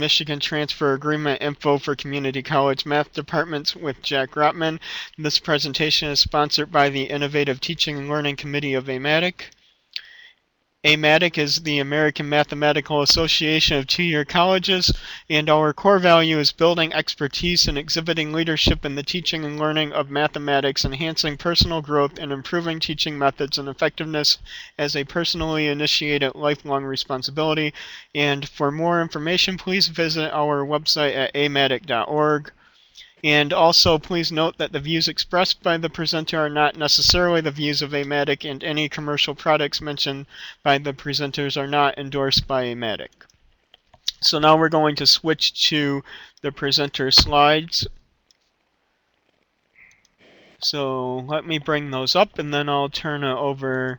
Michigan Transfer Agreement Info for Community College Math Departments with Jack Rotman. This presentation is sponsored by the Innovative Teaching and Learning Committee of AMATIC. AMATIC is the American Mathematical Association of two-year colleges, and our core value is building expertise and exhibiting leadership in the teaching and learning of mathematics, enhancing personal growth, and improving teaching methods and effectiveness as a personally initiated lifelong responsibility. And for more information, please visit our website at amatic.org. And also, please note that the views expressed by the presenter are not necessarily the views of AMATIC, and any commercial products mentioned by the presenters are not endorsed by AMATIC. So now we're going to switch to the presenter slides. So let me bring those up, and then I'll turn it over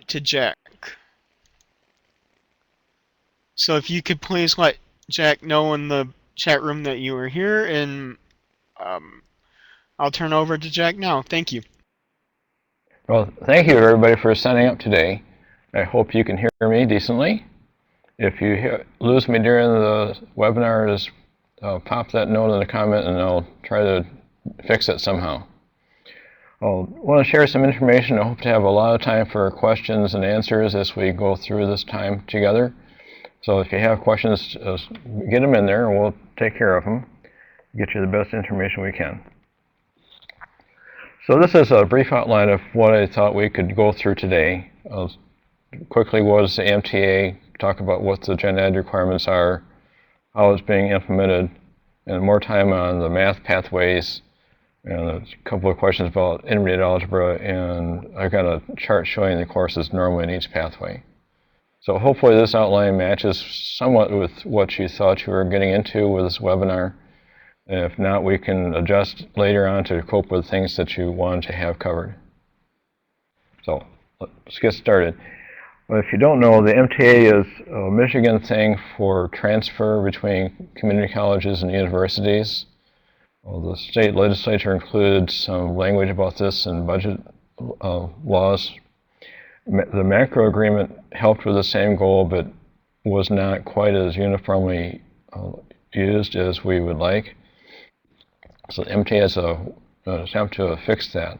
to Jack. So if you could please let Jack know in the chat room that you are here, and I'll turn over to Jack now. Thank you. Well, thank you everybody for signing up today. I hope you can hear me decently. If you lose me during the webinar, just pop that note in the comment and I'll try to fix it somehow. I want to share some information. I hope to have a lot of time for questions and answers as we go through this time together. So if you have questions, get them in there and we'll take care of them, get you the best information we can. So this is a brief outline of what I thought we could go through today. Quickly, what is the MTA, talk about what the gen ed requirements are, how it's being implemented, and more time on the math pathways, and a couple of questions about intermediate algebra, and I've got a chart showing the courses normally in each pathway. So hopefully this outline matches somewhat with what you thought you were getting into with this webinar. And if not, we can adjust later on to cope with things that you wanted to have covered. So let's get started. Well, if you don't know, the MTA is a Michigan thing for transfer between community colleges and universities. Well, the state legislature included some language about this in budget laws. The macro agreement helped with the same goal, but was not quite as uniformly used as we would like. So the MTA is an attempt to fix that.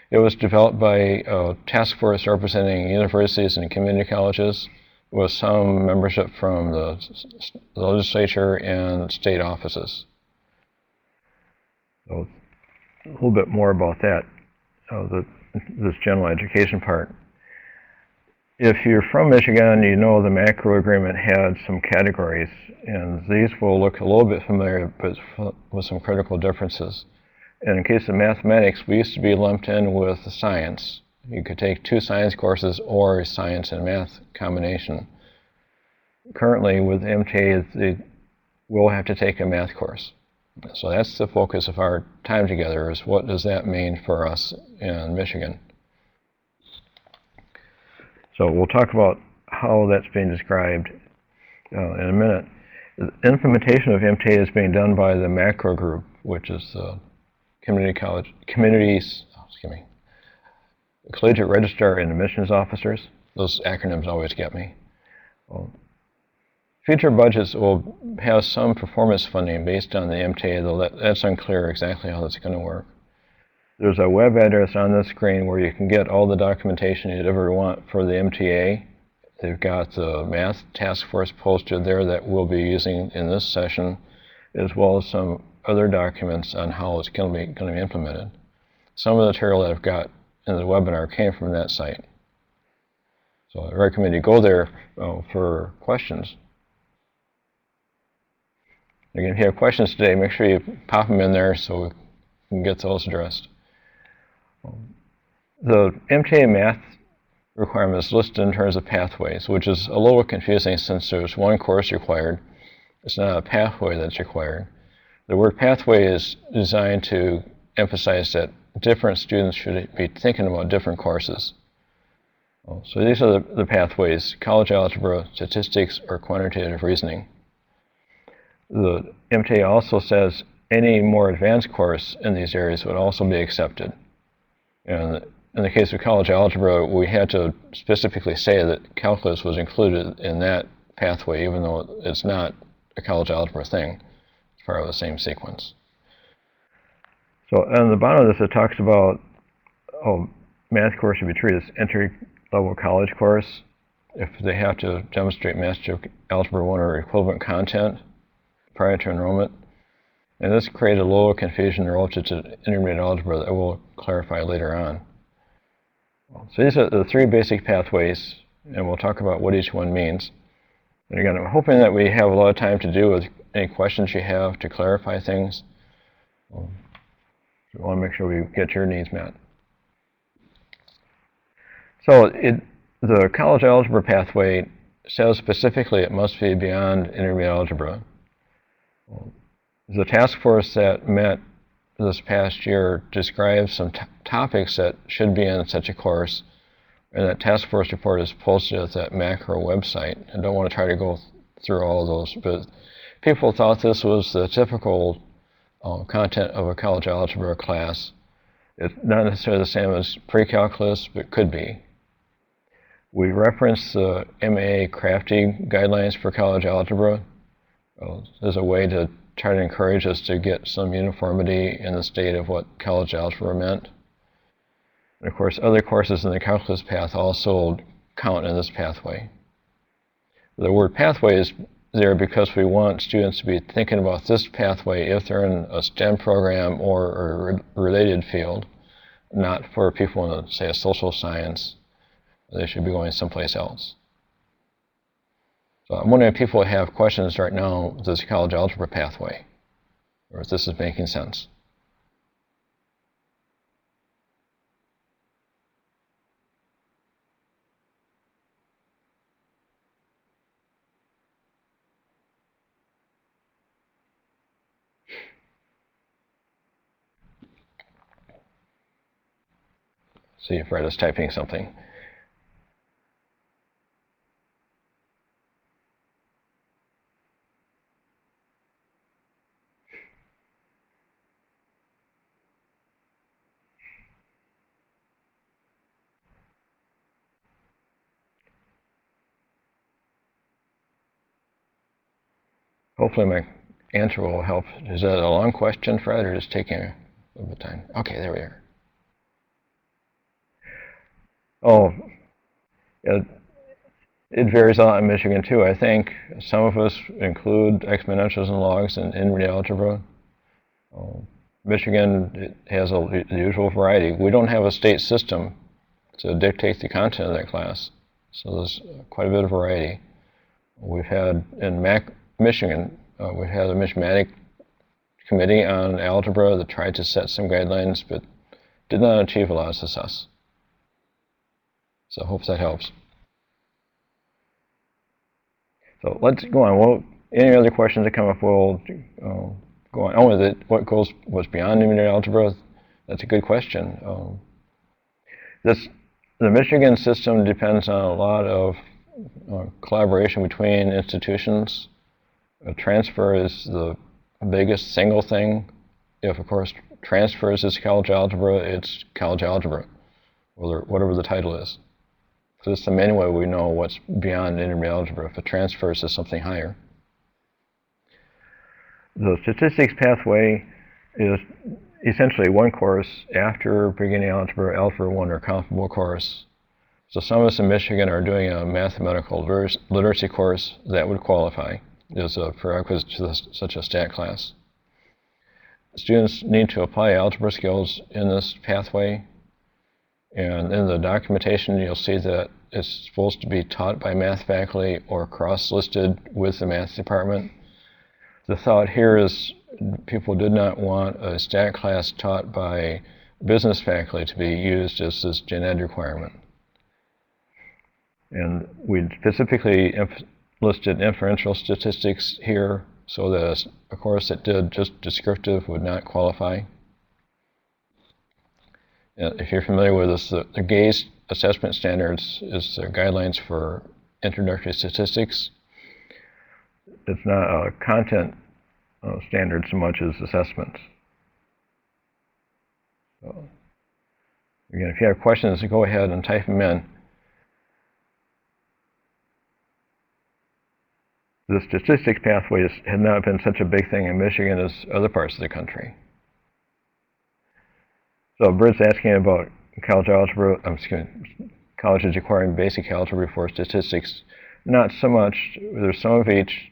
It was developed by a task force representing universities and community colleges with some membership from the legislature and state offices. So a little bit more about that, this general education part. If you're from Michigan, you know the macro agreement had some categories, and these will look a little bit familiar, but with some critical differences. And in case of mathematics, we used to be lumped in with the science. You could take 2 science courses or a science and math combination. Currently, with MTA, they will have to take a math course. So that's the focus of our time together, is what does that mean for us in Michigan? So we'll talk about how that's being described in a minute. The implementation of MTA is being done by the macro group, which is the collegiate registrar and admissions officers. Those acronyms always get me. Future budgets will have some performance funding based on the MTA, though that's unclear exactly how that's going to work. There's a web address on the screen where you can get all the documentation you'd ever want for the MTA. They've got the math task force posted there that we'll be using in this session, as well as some other documents on how it's going to be implemented. Some of the material that I've got in the webinar came from that site. So I recommend you go there for questions. Again, if you have questions today, make sure you pop them in there so we can get those addressed. The MTA math requirement is listed in terms of pathways, which is a little confusing since there's one course required. It's not a pathway that's required. The word pathway is designed to emphasize that different students should be thinking about different courses. So these are the pathways: college algebra, statistics, or quantitative reasoning. The MTA also says any more advanced course in these areas would also be accepted. And in the case of college algebra, we had to specifically say that calculus was included in that pathway, even though it's not a college algebra thing. It's part of the same sequence. So on the bottom of this, it talks about math course should be treated as entry-level college course if they have to demonstrate Math Algebra 1 or equivalent content prior to enrollment. And this created a little confusion relative to intermediate algebra that we'll clarify later on. So these are the three basic pathways, and we'll talk about what each one means. And again, I'm hoping that we have a lot of time to do with any questions you have to clarify things. We want to make sure we get your needs met. So the college algebra pathway says specifically it must be beyond intermediate algebra. The task force that met this past year describes some topics that should be in such a course, and that task force report is posted at that macro website. I don't want to try to go through all of those, but people thought this was the typical content of a college algebra class. It's not necessarily the same as pre-calculus, but could be. We reference the MAA Crafty guidelines for college algebra as a way to try to encourage us to get some uniformity in the state of what college algebra meant. And of course, other courses in the calculus path also count in this pathway. The word pathway is there because we want students to be thinking about this pathway if they're in a STEM program or a related field, not for people in, say, a social science. They should be going someplace else. So I'm wondering if people have questions right now with this college algebra pathway, or if this is making sense. See if Fred is typing something. Hopefully my answer will help. Is that a long question, Fred, or just taking a little bit of time? Okay, there we are. Oh, yeah, it varies a lot in Michigan too. I think some of us include exponentials and logs in intermediate algebra. Michigan has the usual variety. We don't have a state system to dictate the content of that class, so there's quite a bit of variety. We've had in Michigan, we've had a Mishmatic committee on algebra that tried to set some guidelines, but did not achieve a lot of success. So I hope that helps. So let's go on. Well, any other questions that come up, we'll go on. Oh, what's beyond intermediate algebra? That's a good question. The Michigan system depends on a lot of collaboration between institutions. A transfer is the biggest single thing. If, of course, transfers is college algebra, it's college algebra, whatever the title is. So it's the main way we know what's beyond intermediate algebra, if it transfers to something higher. The statistics pathway is essentially one course after beginning algebra, Algebra 1 or comparable course. So some of us in Michigan are doing a mathematical literacy course that would qualify as a prerequisite to such a stat class. Students need to apply algebra skills in this pathway, and in the documentation you'll see that it's supposed to be taught by math faculty or cross-listed with the math department. The thought here is people did not want a stat class taught by business faculty to be used as this gen ed requirement. And we specifically listed inferential statistics here so that a course that did just descriptive would not qualify. If you're familiar with this, the GAZE assessment standards is the guidelines for introductory statistics. It's not a content standard so much as assessments. So Again, if you have questions, go ahead and type them in. The statistics pathways have not been such a big thing in Michigan as other parts of the country. So Britt's asking about college algebra, colleges requiring basic algebra for statistics. Not so much. There's some of each.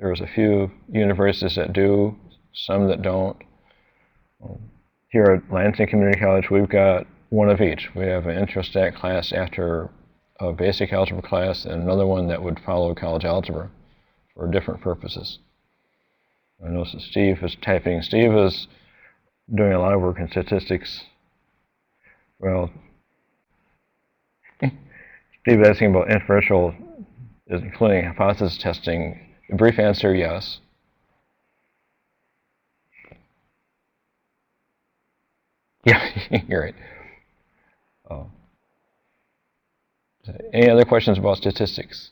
There's a few universities that do, some that don't. Here at Lansing Community College, we've got one of each. We have an introstat class after a basic algebra class and another one that would follow college algebra for different purposes. I know Steve is typing. Steve is doing a lot of work in statistics. Well, Steve is asking about inferential, including hypothesis testing. The brief answer, yes. Yeah, you're right. Any other questions about statistics?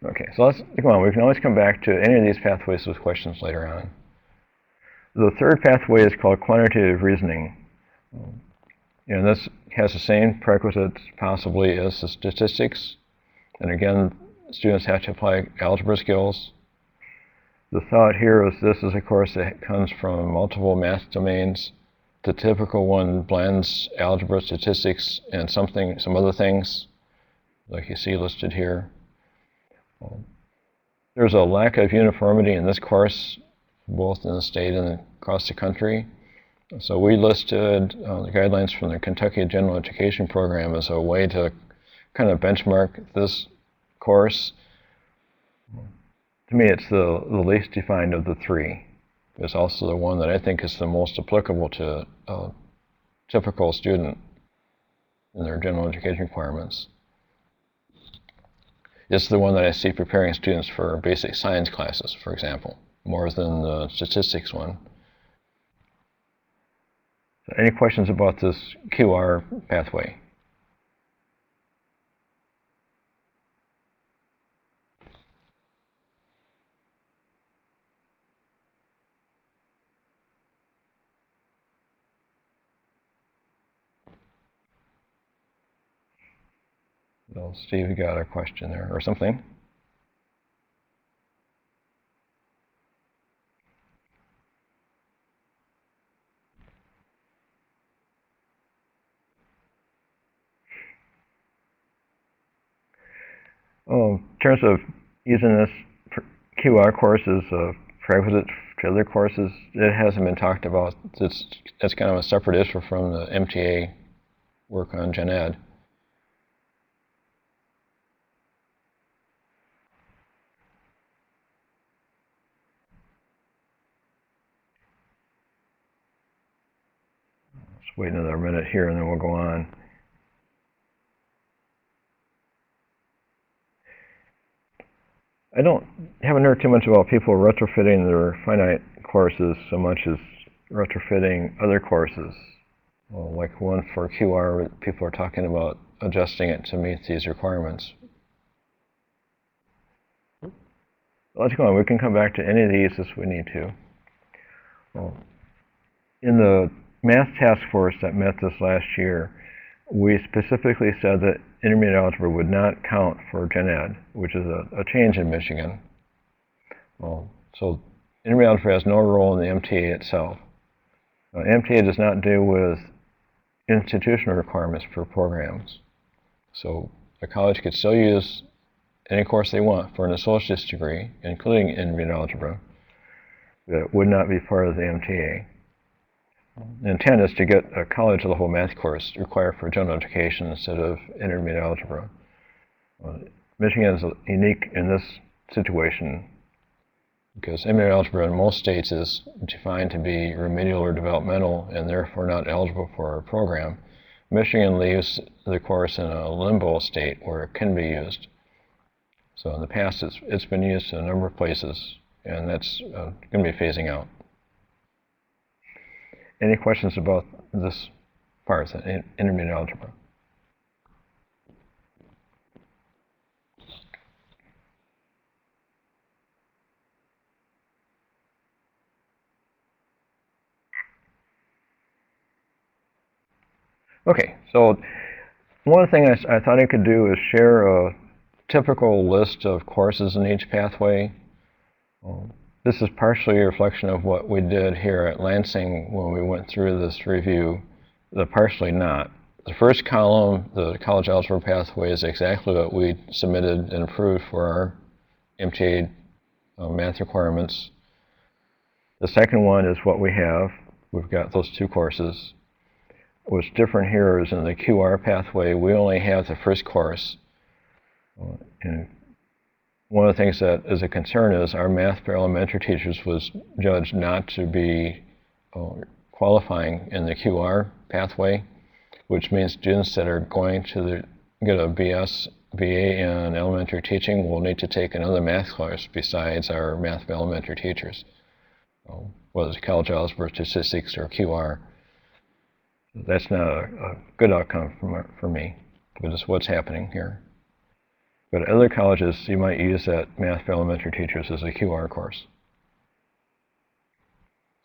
Okay, so let's come on. We can always come back to any of these pathways with questions later on. The third pathway is called quantitative reasoning. And this has the same prerequisites possibly as the statistics. And again, students have to apply algebra skills. The thought here is this is a course that comes from multiple math domains. The typical one blends algebra, statistics, and some other things, like you see listed here. There's a lack of uniformity in this course, both in the state and across the country. So we listed the guidelines from the Kentucky General Education Program as a way to kind of benchmark this course. To me, it's the least defined of the three. It's also the one that I think is the most applicable to a typical student in their general education requirements. It's the one that I see preparing students for basic science classes, for example, more than the statistics one. Any questions about this QR pathway? So Steve, you got a question there or something? Oh, in terms of using this QR course as a prerequisite to other courses, it hasn't been talked about. That's kind of a separate issue from the MTA work on Gen Ed. Let's wait another minute here and then we'll go on. Haven't heard too much about people retrofitting their finite courses so much as retrofitting other courses. Well, like one for QR, people are talking about adjusting it to meet these requirements. Let's go on. We can come back to any of these if we need to. Well, in the math task force that met this last year, we specifically said that intermediate algebra would not count for Gen Ed, which is a change in Michigan. Well, so intermediate algebra has no role in the MTA itself. MTA does not deal with institutional requirements for programs. So a college could still use any course they want for an associate's degree, including intermediate algebra, that would not be part of the MTA. The intent is to get a college-level math course required for general education instead of intermediate algebra. Michigan is unique in this situation because intermediate algebra in most states is defined to be remedial or developmental and therefore not eligible for a program. Michigan leaves the course in a limbo state where it can be used. So in the past, it's been used in a number of places, and that's going to be phasing out. Any questions about this part, intermediate algebra? Okay, so one thing I thought I could do is share a typical list of courses in each pathway. This is partially a reflection of what we did here at Lansing when we went through this review, partially not. The first column, the college algebra pathway, is exactly what we submitted and approved for our MTA math requirements. The second one is what we have. We've got those two courses. What's different here is in the QR pathway, we only have the first course. And one of the things that is a concern is our math for elementary teachers was judged not to be qualifying in the QR pathway, which means students that are going to get a BS, BA in elementary teaching will need to take another math class besides our math for elementary teachers, whether it's college algebra, statistics, or QR. That's not a good outcome for me, but it's what's happening here. But at other colleges, you might use that math for elementary teachers as a QR course.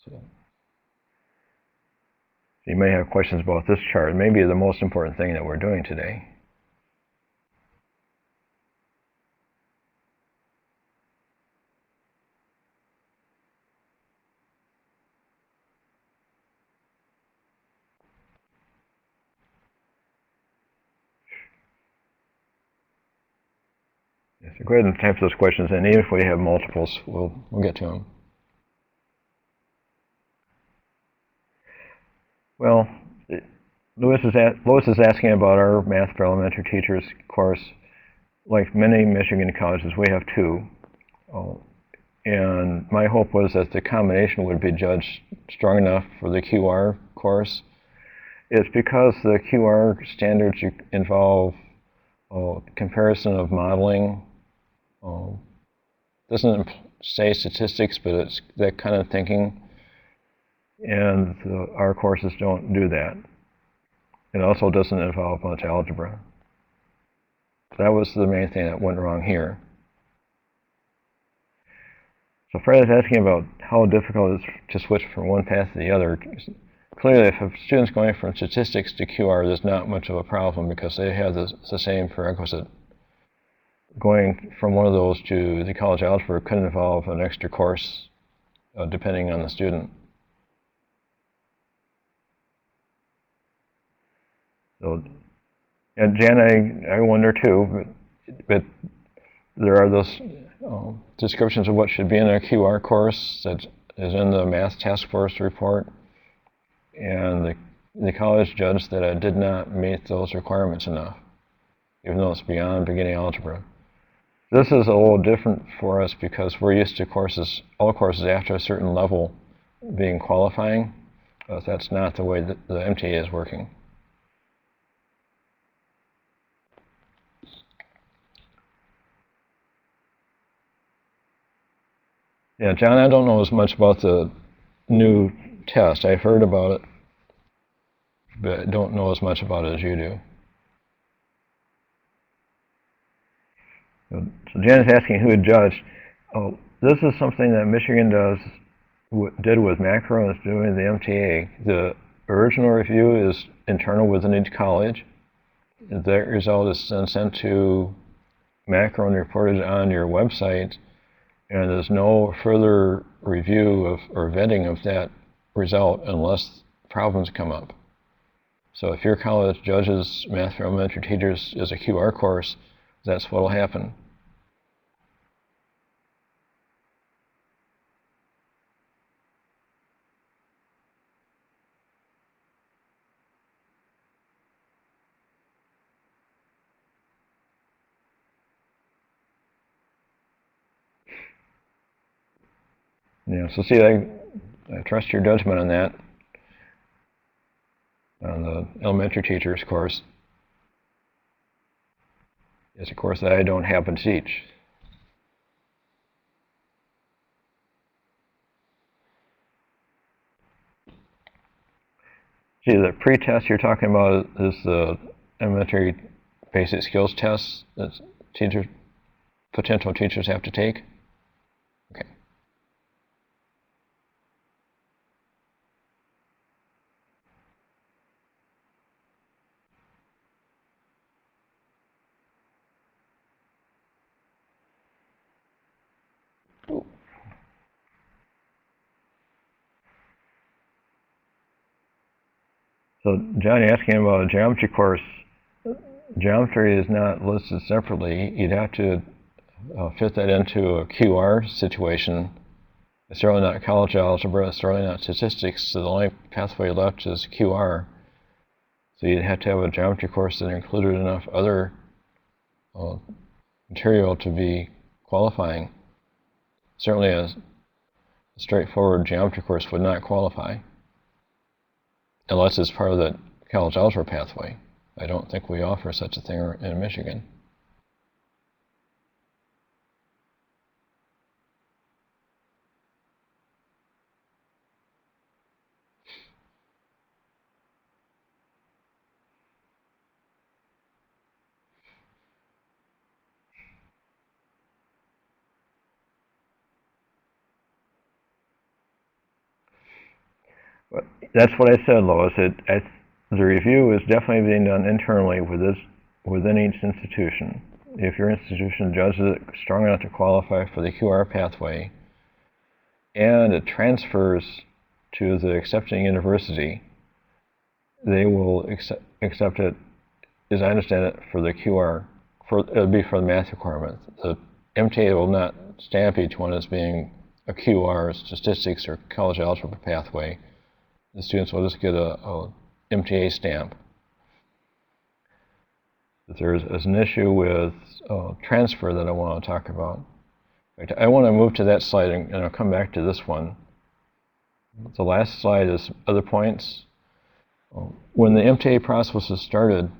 So you may have questions about this chart. Maybe the most important thing that we're doing today. Yeah, so go ahead and type those questions in. Even if we have multiples, we'll get to them. Well, Louis is asking about our math for elementary teachers course. Like many Michigan colleges, we have two. And my hope was that the combination would be judged strong enough for the QR course. It's because the QR standards involve comparison of modeling. Doesn't say statistics, but it's that kind of thinking. And our courses don't do that. It also doesn't involve much algebra. That was the main thing that went wrong here. So Fred is asking about how difficult it is to switch from one path to the other. Clearly, if a student's going from statistics to QR, there's not much of a problem because they have the same prerequisite. Going from one of those to the college algebra could involve an extra course depending on the student. So, and Jan, I wonder too, but there are those descriptions of what should be in a QR course that is in the math task force report, and the college judged that I did not meet those requirements enough, even though it's beyond beginning algebra. This is a little different for us because we're used to courses, all courses after a certain level being qualifying. That's not the way that the MTA is working. Yeah, John, I don't know as much about the new test. I've heard about it, but I don't know as much about it as you do. So Jan is asking who had judged. Oh, this is something that Michigan did with macro and is doing the MTA. The original review is internal within each college. That result is then sent to macro and reported on your website, and there's no further review or vetting of that result unless problems come up. So if your college judges math for elementary teachers as a QR course, that's what will happen. Yeah, so see, I trust your judgment on that, on the elementary teachers course. It's a course that I don't happen to teach. See, the pre-test you're talking about is the elementary basic skills test that potential teachers have to take? Okay. So John, asking about a geometry course, geometry is not listed separately. You'd have to fit that into a QR situation. It's certainly not college algebra, it's certainly not statistics, so the only pathway left is QR. So you'd have to have a geometry course that included enough other material to be qualifying. Certainly a straightforward geometry course would not qualify, unless it's part of the college algebra pathway. I don't think we offer such a thing in Michigan. But that's what I said, Lois. The review is definitely being done internally within each institution. If your institution judges it strong enough to qualify for the QR pathway, and it transfers to the accepting university, they will accept it, as I understand it, for the QR. It'll be for the math requirement. The MTA will not stamp each one as being a QR, statistics, or college algebra pathway. The students will just get a MTA stamp. But there's an issue with transfer that I want to talk about. In fact, I want to move to that slide, and I'll come back to this one. The last slide is other points. When the MTA process was started,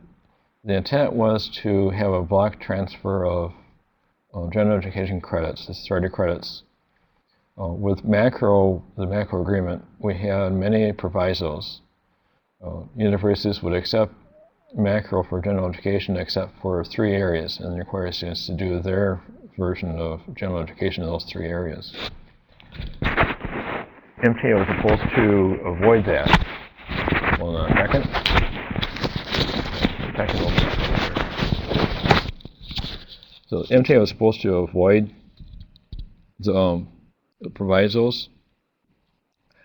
the intent was to have a block transfer of general education credits, it's 30 credits. With the macro agreement, we had many provisos. Universities would accept macro for general education except for 3 areas, and require students to do their version of general education in those 3 areas. MTA was supposed to avoid that. Hold on a second. Technical. So MTA was supposed to avoid the provisos.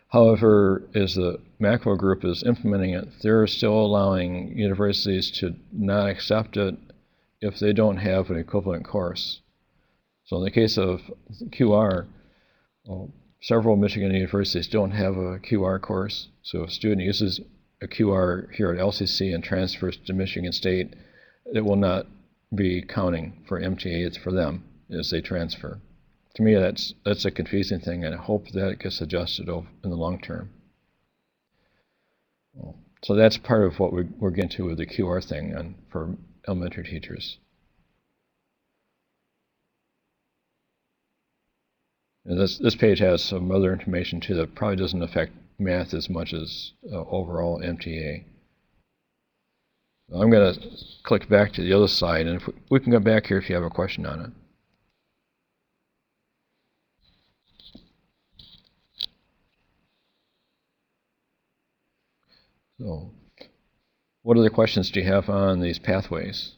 However, as the macro group is implementing it, they're still allowing universities to not accept it if they don't have an equivalent course. So in the case of QR, several Michigan universities don't have a QR course. So if a student uses a QR here at LCC and transfers to Michigan State, it will not be counting for MTA. It's for them as they transfer. To me, that's a confusing thing, and I hope that gets adjusted in the long term. So that's part of what we're getting to with the QR thing and for elementary teachers. And this page has some other information too that probably doesn't affect math as much as overall MTA. I'm going to click back to the other side, and if we can go back here if you have a question on it. So, what other questions do you have on these pathways?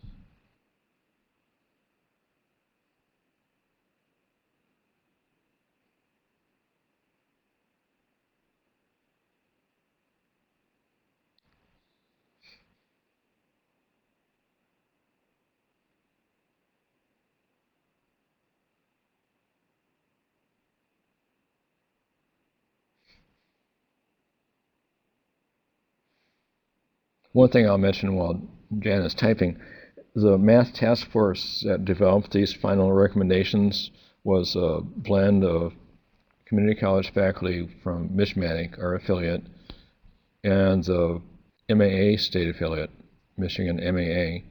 One thing I'll mention while Jan is typing, the math task force that developed these final recommendations was a blend of community college faculty from Michigan, our affiliate, and the MAA state affiliate, Michigan MAA,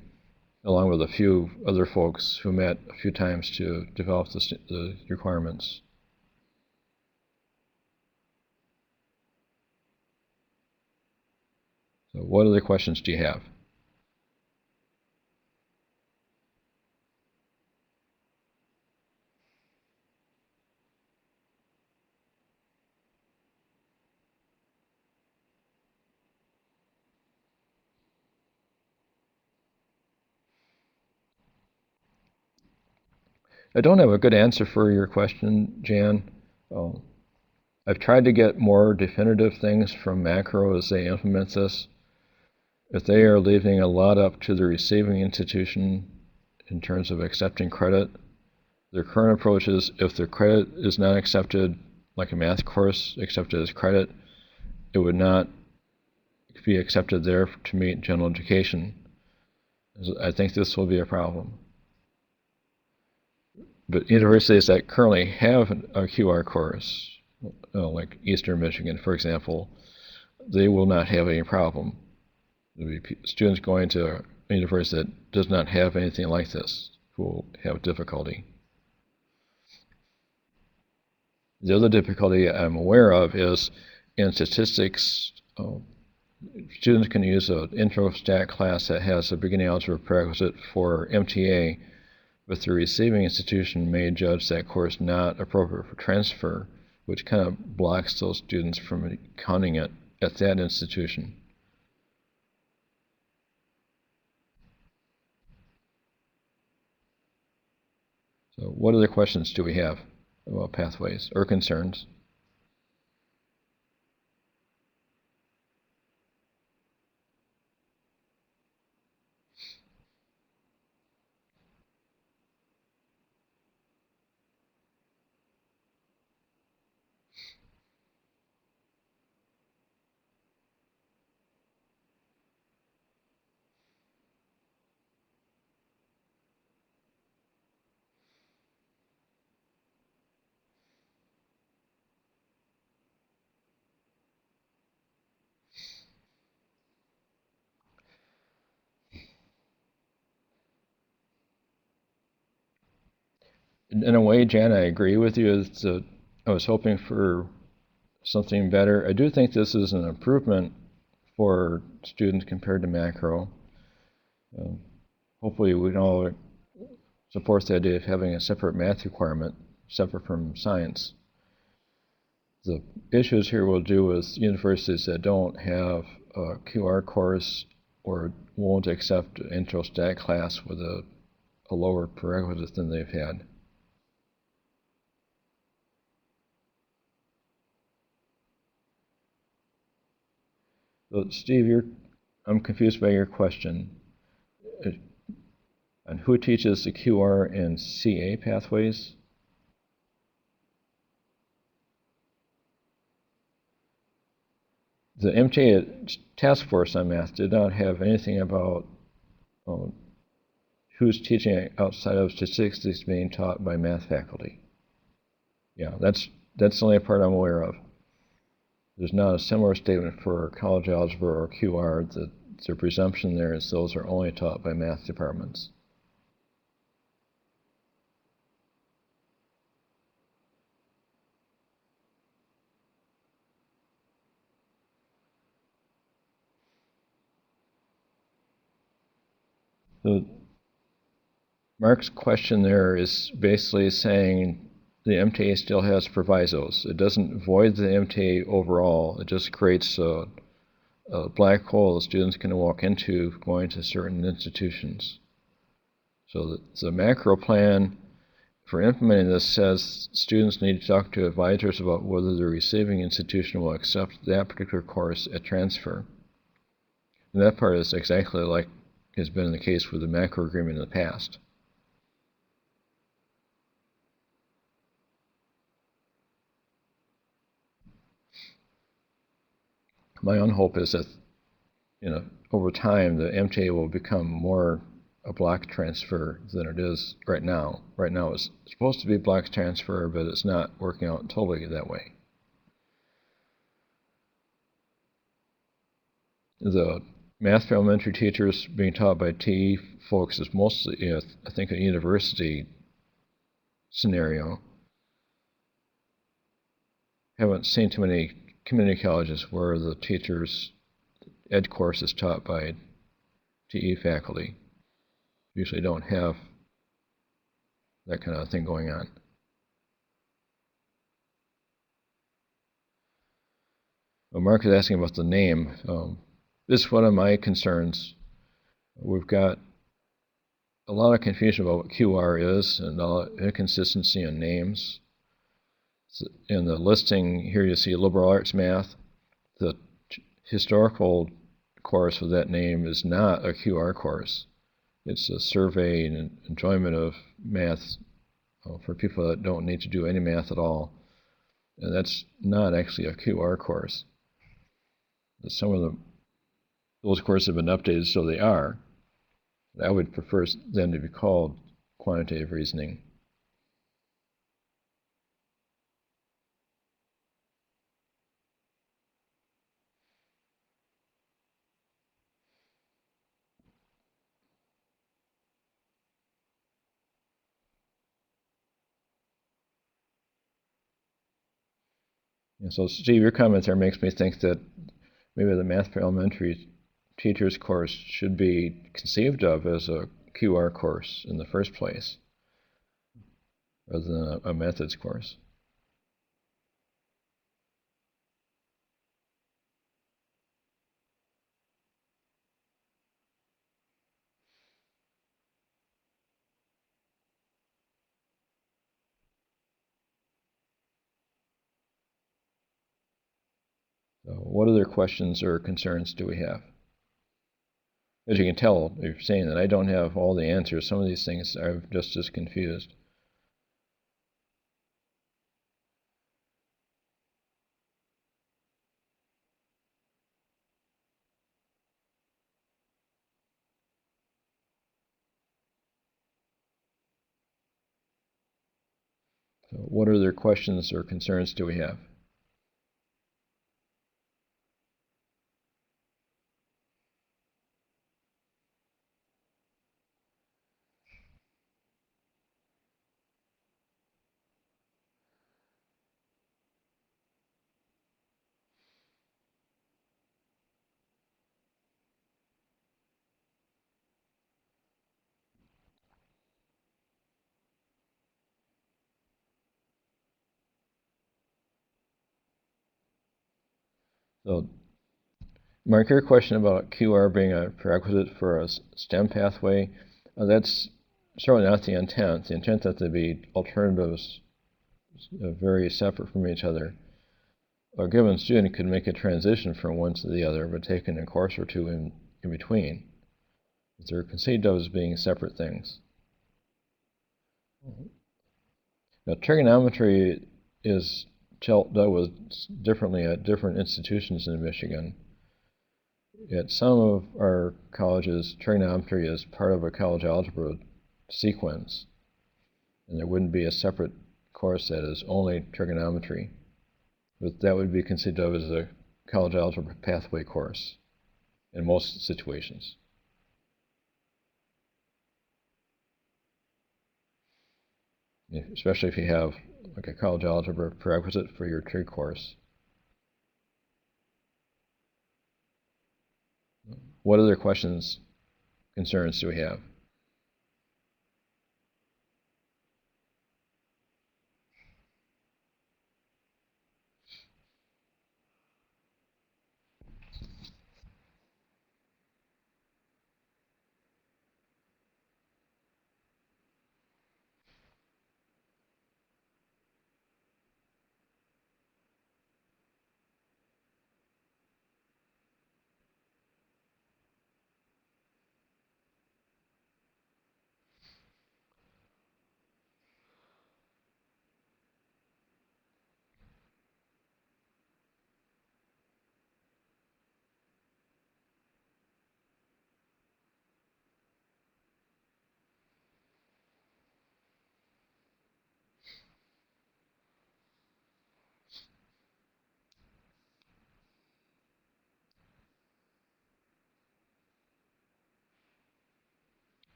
along with a few other folks who met a few times to develop the requirements. So what other questions do you have? I don't have a good answer for your question, Jan. I've tried to get more definitive things from macro as they implement this. if they are leaving a lot up to the receiving institution in terms of accepting credit, their current approach is if the credit is not accepted, like a math course accepted as credit, it would not be accepted there to meet general education. I think this will be a problem. But universities that currently have a QR course, like Eastern Michigan, for example, they will not have any problem. There'll be students going to a university that does not have anything like this who will have difficulty. The other difficulty I'm aware of is in statistics. Students can use an intro stat class that has a beginning algebra prerequisite for MTA, but the receiving institution may judge that course not appropriate for transfer, which kind of blocks those students from counting it at that institution. So what other questions do we have about pathways or concerns? In a way, Jan, I agree with you. I was hoping for something better. I do think this is an improvement for students compared to macro. Hopefully we can all support the idea of having a separate math requirement, separate from science. The issues here will do with universities that don't have a QR course or won't accept an intro stat class with a lower prerequisite than they've had. So Steve, I'm confused by your question. And who teaches the QR and CA pathways? The MTA task force on math did not have anything about who's teaching outside of statistics being taught by math faculty. Yeah, that's the only part I'm aware of. There's not a similar statement for college algebra or QR. The presumption there is those are only taught by math departments. So Mark's question there is basically saying the MTA still has provisos. It doesn't void the MTA overall. It just creates a black hole the students can walk into going to certain institutions. So the macro plan for implementing this says students need to talk to advisors about whether the receiving institution will accept that particular course at transfer. And that part is exactly like has been the case with the macro agreement in the past. My own hope is that, over time the MTA will become more a block transfer than it is right now. Right now it's supposed to be block transfer, but it's not working out totally that way. The math for elementary teachers being taught by TE folks is mostly, I think, a university scenario. Haven't seen too many community colleges where the teachers' ed course is taught by TE faculty. Usually don't have that kind of thing going on. Well, Mark is asking about the name. This is one of my concerns. We've got a lot of confusion about what QR is and a lot of inconsistency in names. In the listing here you see liberal arts math. The historical course with that name is not a QR course. It's a survey and enjoyment of math for people that don't need to do any math at all. And that's not actually a QR course. Some of those courses have been updated so they are. I would prefer them to be called quantitative reasoning. And so, Steve, your comments there makes me think that maybe the Math for Elementary Teachers course should be conceived of as a QR course in the first place, rather than a methods course. So what other questions or concerns do we have? As you can tell, you're saying that I don't have all the answers. Some of these things are just as confused. So what other questions or concerns do we have? So, Mark, your question about QR being a prerequisite for a STEM pathway, that's certainly not the intent. The intent is that be alternatives very separate from each other. A given student could make a transition from one to the other, but taking a course or two in between. They're conceived of as being separate things. Now, trigonometry is dealt with differently at different institutions in Michigan. At some of our colleges, trigonometry is part of a college algebra sequence, and there wouldn't be a separate course that is only trigonometry, but that would be considered of as a college algebra pathway course in most situations. Especially if you have like a college algebra prerequisite for your trig course. What other questions, concerns do we have?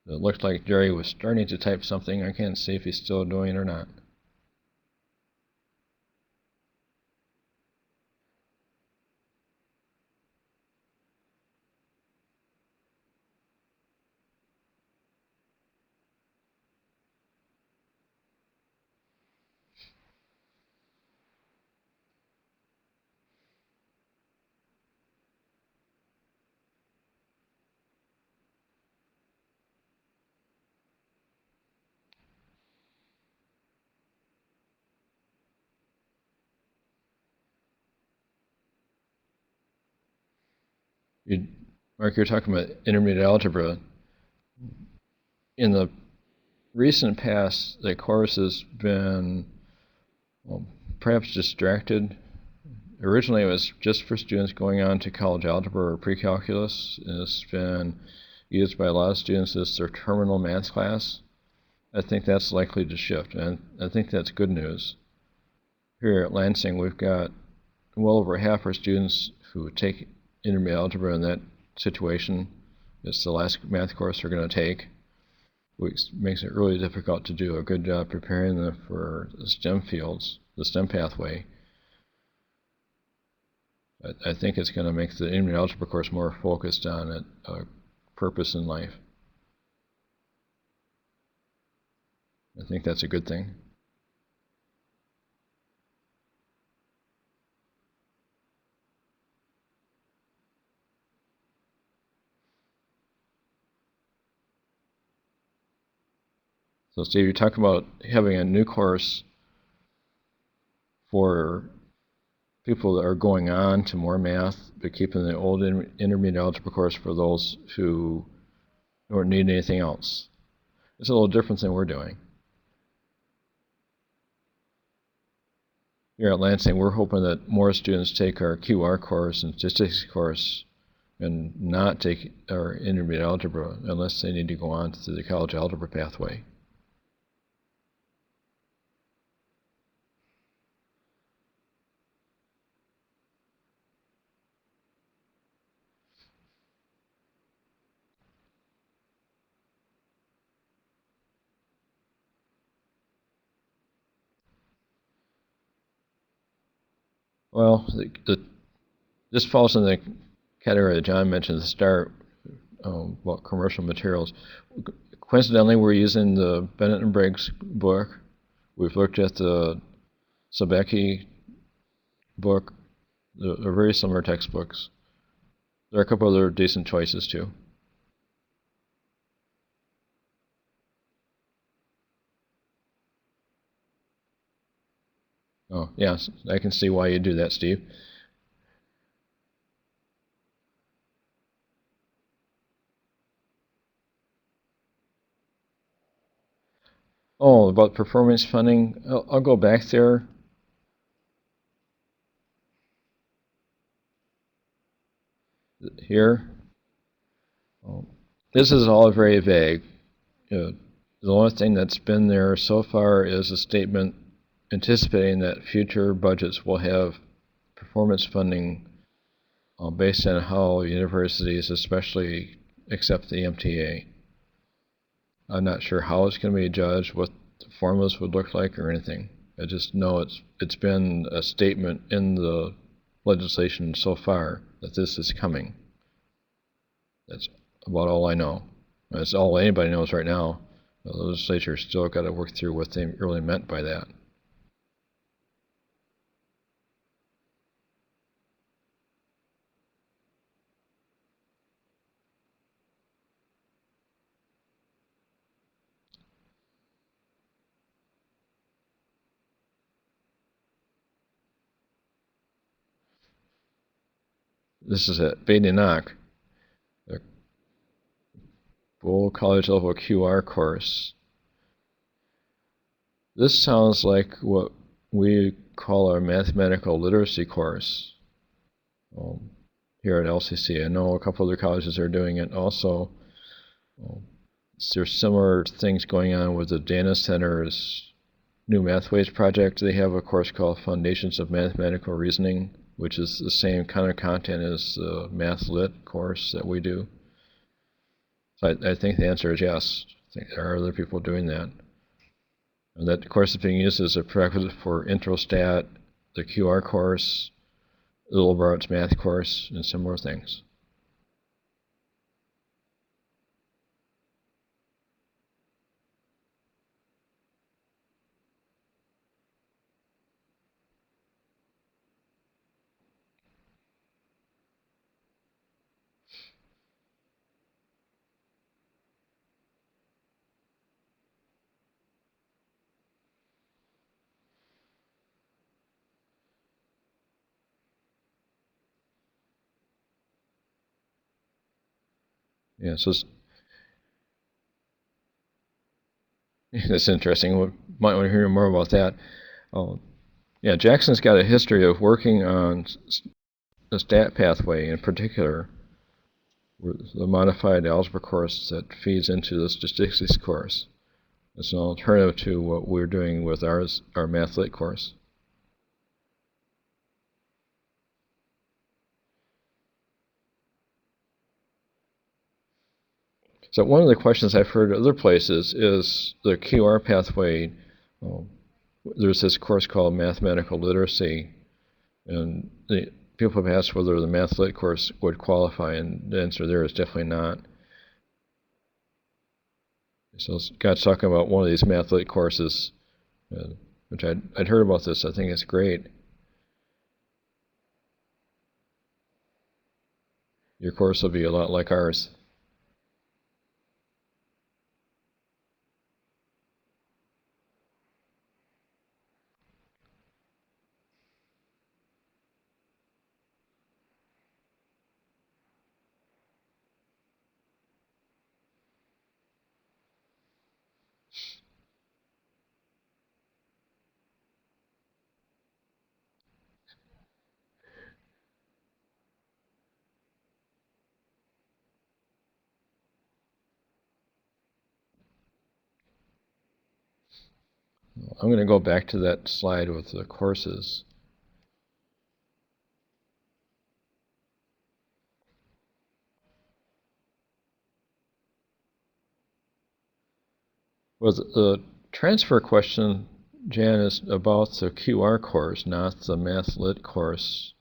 It looks like Jerry was starting to type something. I can't see if he's still doing it or not. Mark, you're talking about intermediate algebra. In the recent past, the course has been perhaps distracted. Originally, it was just for students going on to college algebra or pre-calculus. It's been used by a lot of students as their terminal math class. I think that's likely to shift, and I think that's good news. Here at Lansing, we've got well over half our students who take intermediate algebra in that situation. It's the last math course they're going to take, which makes it really difficult to do a good job preparing them for the STEM fields, the STEM pathway. I think it's going to make the intermediate algebra course more focused on a purpose in life. I think that's a good thing. So Steve, you talk about having a new course for people that are going on to more math, but keeping the old intermediate algebra course for those who don't need anything else. It's a little different than we're doing. Here at Lansing, we're hoping that more students take our QR course and statistics course and not take our intermediate algebra unless they need to go on to the college algebra pathway. Well, this falls in the category that John mentioned at the start about commercial materials. Coincidentally, we're using the Bennett and Briggs book. We've looked at the Sabecki book. They're very similar textbooks. There are a couple other decent choices too. Oh, yes, I can see why you do that, Steve. Oh, about performance funding, I'll go back there. Here. This is all very vague. The only thing that's been there so far is a statement anticipating that future budgets will have performance funding based on how universities especially accept the MTA. I'm not sure how it's going to be judged, what the formulas would look like or anything. I just know it's been a statement in the legislation so far that this is coming. That's about all I know. That's all anybody knows right now. The legislature's still got to work through what they really meant by that. This is at Knock, the full college level QR course. This sounds like what we call our mathematical literacy course here at LCC. I know a couple other colleges are doing it also. There's similar things going on with the Dana Center's New Mathways project. They have a course called Foundations of Mathematical Reasoning, which is the same kind of content as the Math Lit course that we do. So I think the answer is yes. I think there are other people doing that. And that course is being used as a prerequisite for Introstat, the QR course, the liberal arts math course, and similar things. Yeah, so that's interesting. We might want to hear more about that. Yeah, Jackson's got a history of working on the stat pathway in particular, the modified algebra course that feeds into the statistics course. It's an alternative to what we're doing with our math lit course. So one of the questions I've heard other places is the QR pathway. There's this course called Mathematical Literacy, and people have asked whether the Math Lit course would qualify, and the answer there is definitely not. So Scott's talking about one of these Math Lit courses, which I'd heard about this. I think it's great. Your course will be a lot like ours. I'm going to go back to that slide with the courses. Well, the transfer question, Jan, is about the QR course, not the Math Lit course.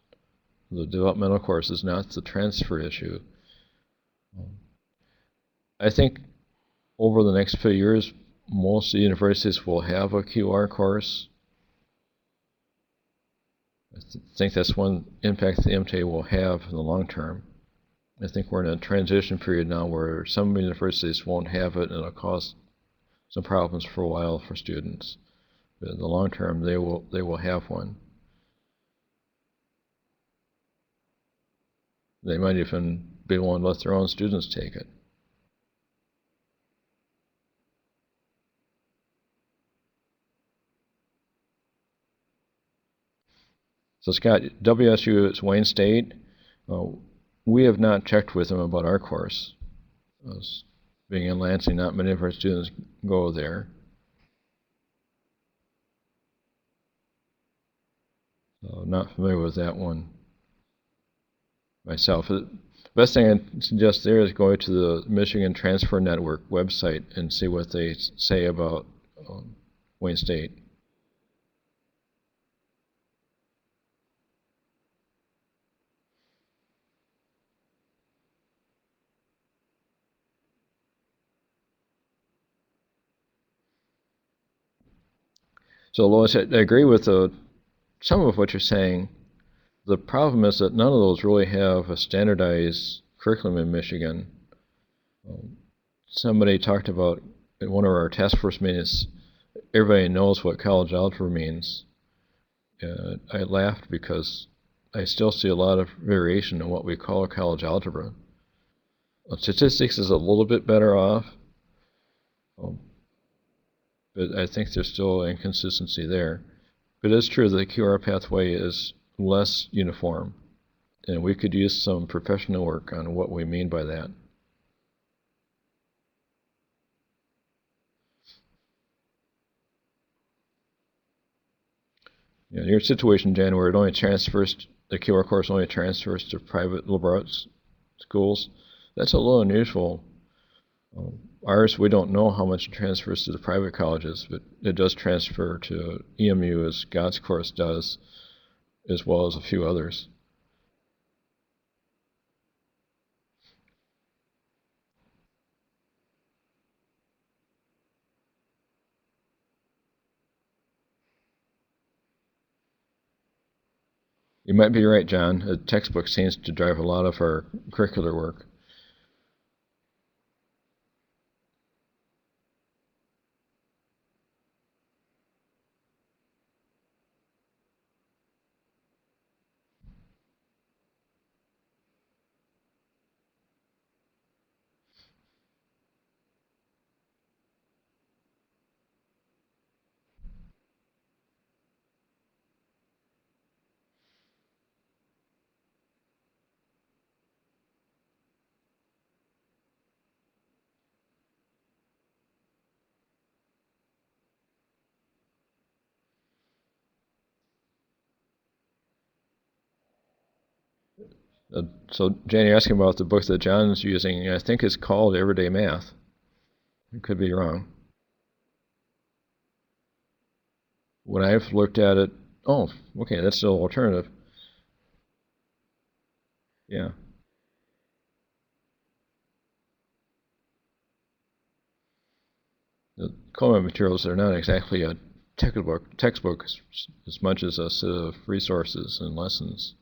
The developmental course is not the transfer issue. I think over the next few years, most universities will have a QR course. I think that's one impact the MTA will have in the long term. I think we're in a transition period now where some universities won't have it, and it'll cause some problems for a while for students. But in the long term, they will have one. They might even be willing to let their own students take it. So Scott, WSU is Wayne State. We have not checked with them about our course. Being in Lansing, not many of our students go there. So not familiar with that one myself. The best thing I'd suggest there is go to the Michigan Transfer Network website and see what they say about Wayne State. So Lois, I agree with some of what you're saying. The problem is that none of those really have a standardized curriculum in Michigan. Somebody talked about in one of our task force meetings, everybody knows what college algebra means. I laughed because I still see a lot of variation in what we call college algebra. Statistics is a little bit better off, but I think there's still inconsistency there. But it's true that the QR pathway is less uniform, and we could use some professional work on what we mean by that. You know, your situation, Jan, where it only transfers, the QR course only transfers to private liberal arts schools, that's a little unusual. Ours, we don't know how much it transfers to the private colleges, but it does transfer to EMU, as God's course does, as well as a few others. You might be right, John. The textbook seems to drive a lot of our curricular work. So, Jane, you're asking about the book that John's using. I think it's called Everyday Math. I could be wrong. When I've looked at it, oh, okay, that's still an alternative. Yeah. The Coleman materials are not exactly a textbook as much as a set of resources and lessons.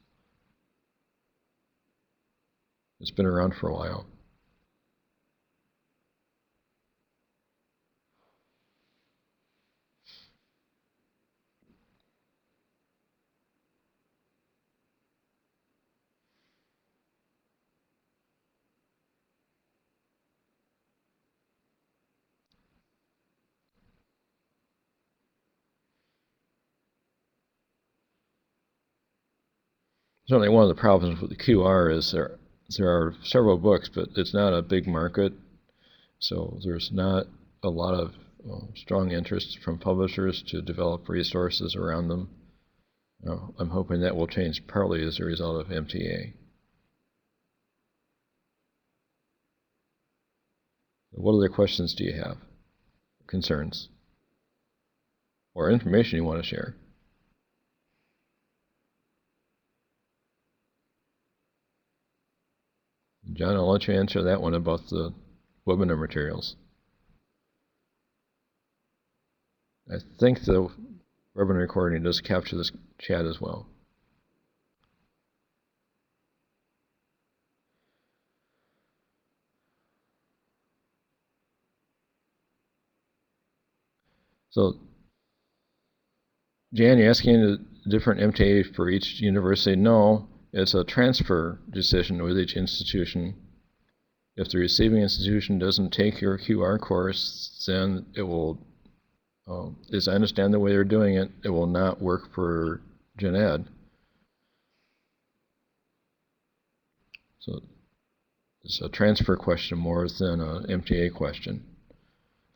It's been around for a while. Certainly one of the problems with the QR is there are several books, but it's not a big market, so there's not a lot of strong interest from publishers to develop resources around them. I'm hoping that will change partly as a result of MTA. What other questions do you have? Concerns? Or information you want to share? John, I'll let you answer that one about the webinar materials. I think the webinar recording does capture this chat as well. So, Jan, you're asking a different MTA for each university? No, it's a transfer decision with each institution. If the receiving institution doesn't take your QR course, then it will, as I understand the way they're doing it, it will not work for Gen Ed. So it's a transfer question more than an MTA question.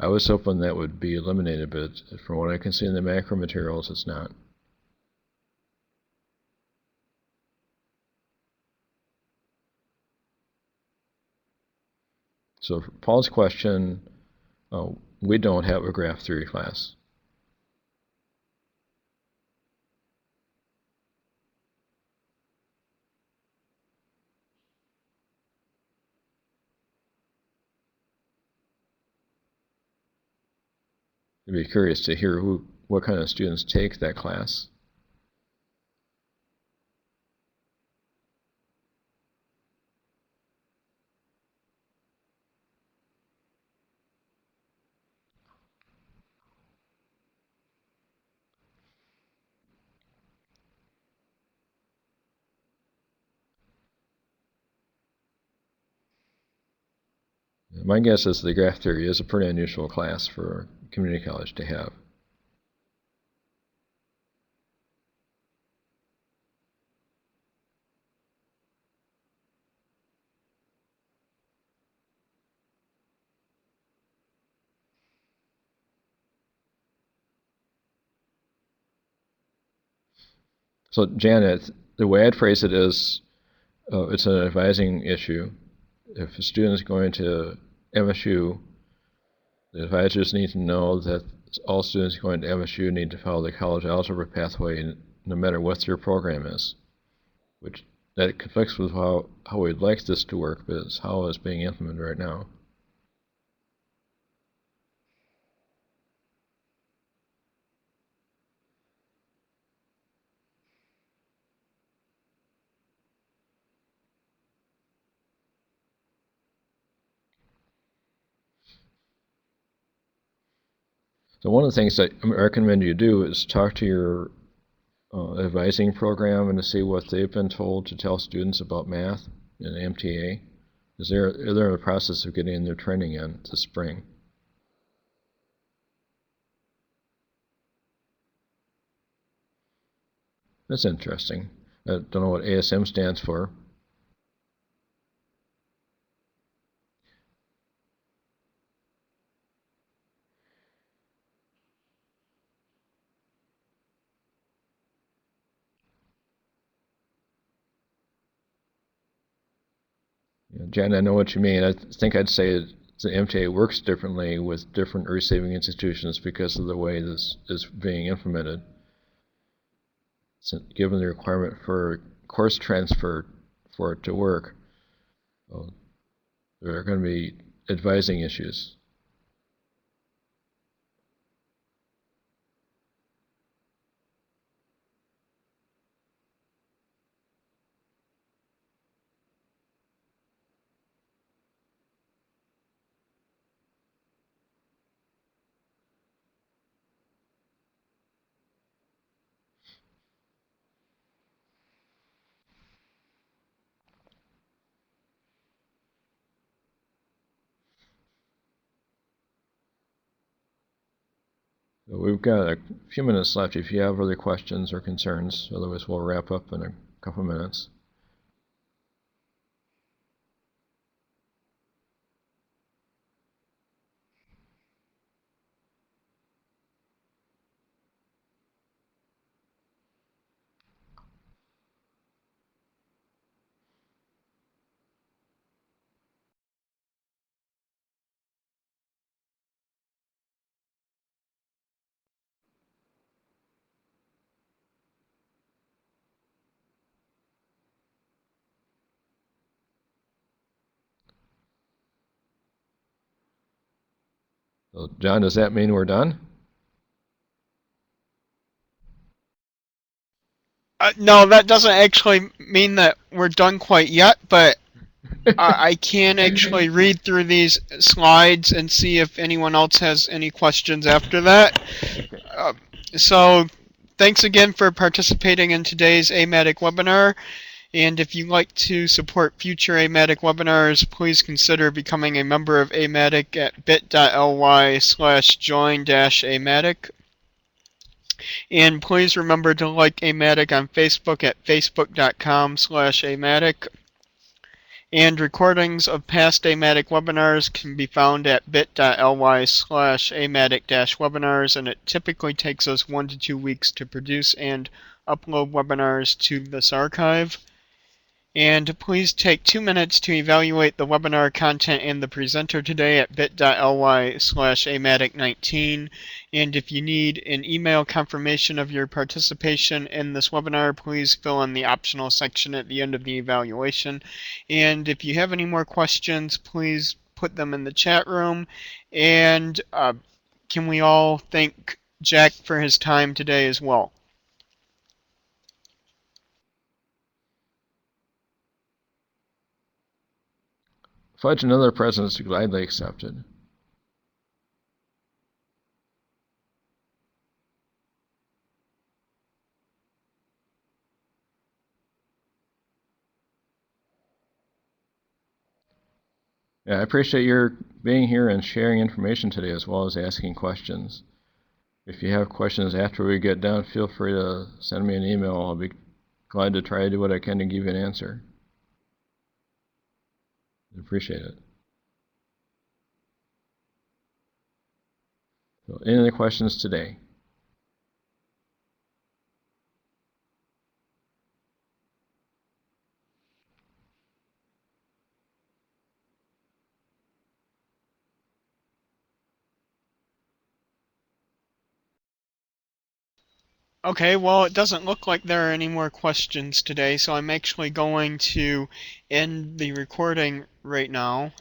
I was hoping that would be eliminated, but from what I can see in the macro materials, it's not. So for Paul's question, we don't have a graph theory class. I'd be curious to hear what kind of students take that class. My guess is the graph theory is a pretty unusual class for a community college to have. So Janet, the way I'd phrase it is, it's an advising issue. If a student is going to MSU, the advisors need to know that all students going to MSU need to follow the college algebra pathway no matter what their program is, which that conflicts with how we'd like this to work, but it's how it's being implemented right now. So one of the things that I recommend you do is talk to your advising program and to see what they've been told to tell students about math in MTA. They're in the process of getting their training in this spring. That's interesting. I don't know what ASM stands for. Yeah, Jan, I know what you mean. I think I'd say the MTA works differently with different receiving institutions because of the way this is being implemented. So given the requirement for course transfer for it to work, well, there are going to be advising issues. So we've got a few minutes left if you have other questions or concerns. Otherwise, we'll wrap up in a couple minutes. So, John, does that mean we're done? No, that doesn't actually mean that we're done quite yet, but I can actually read through these slides and see if anyone else has any questions after that. Okay. Uh, so, thanks again for participating in today's AMATIC webinar. And if you'd like to support future AMATIC webinars, please consider becoming a member of AMATIC at bit.ly/join-AMATIC. And please remember to like AMATIC on Facebook at facebook.com/AMATIC. And recordings of past AMATIC webinars can be found at bit.ly/AMATIC-webinars, and it typically takes us 1 to 2 weeks to produce and upload webinars to this archive. And please take 2 minutes to evaluate the webinar content and the presenter today at bit.ly/amatic19. And if you need an email confirmation of your participation in this webinar, please fill in the optional section at the end of the evaluation. And if you have any more questions, please put them in the chat room. And can we all thank Jack for his time today as well? Fudge and other presents gladly accepted. Yeah, I appreciate your being here and sharing information today as well as asking questions. If you have questions after we get done, feel free to send me an email. I'll be glad to try to do what I can to give you an answer. I appreciate it. So, any other questions today? Okay, well, it doesn't look like there are any more questions today, so I'm actually going to end the recording right now.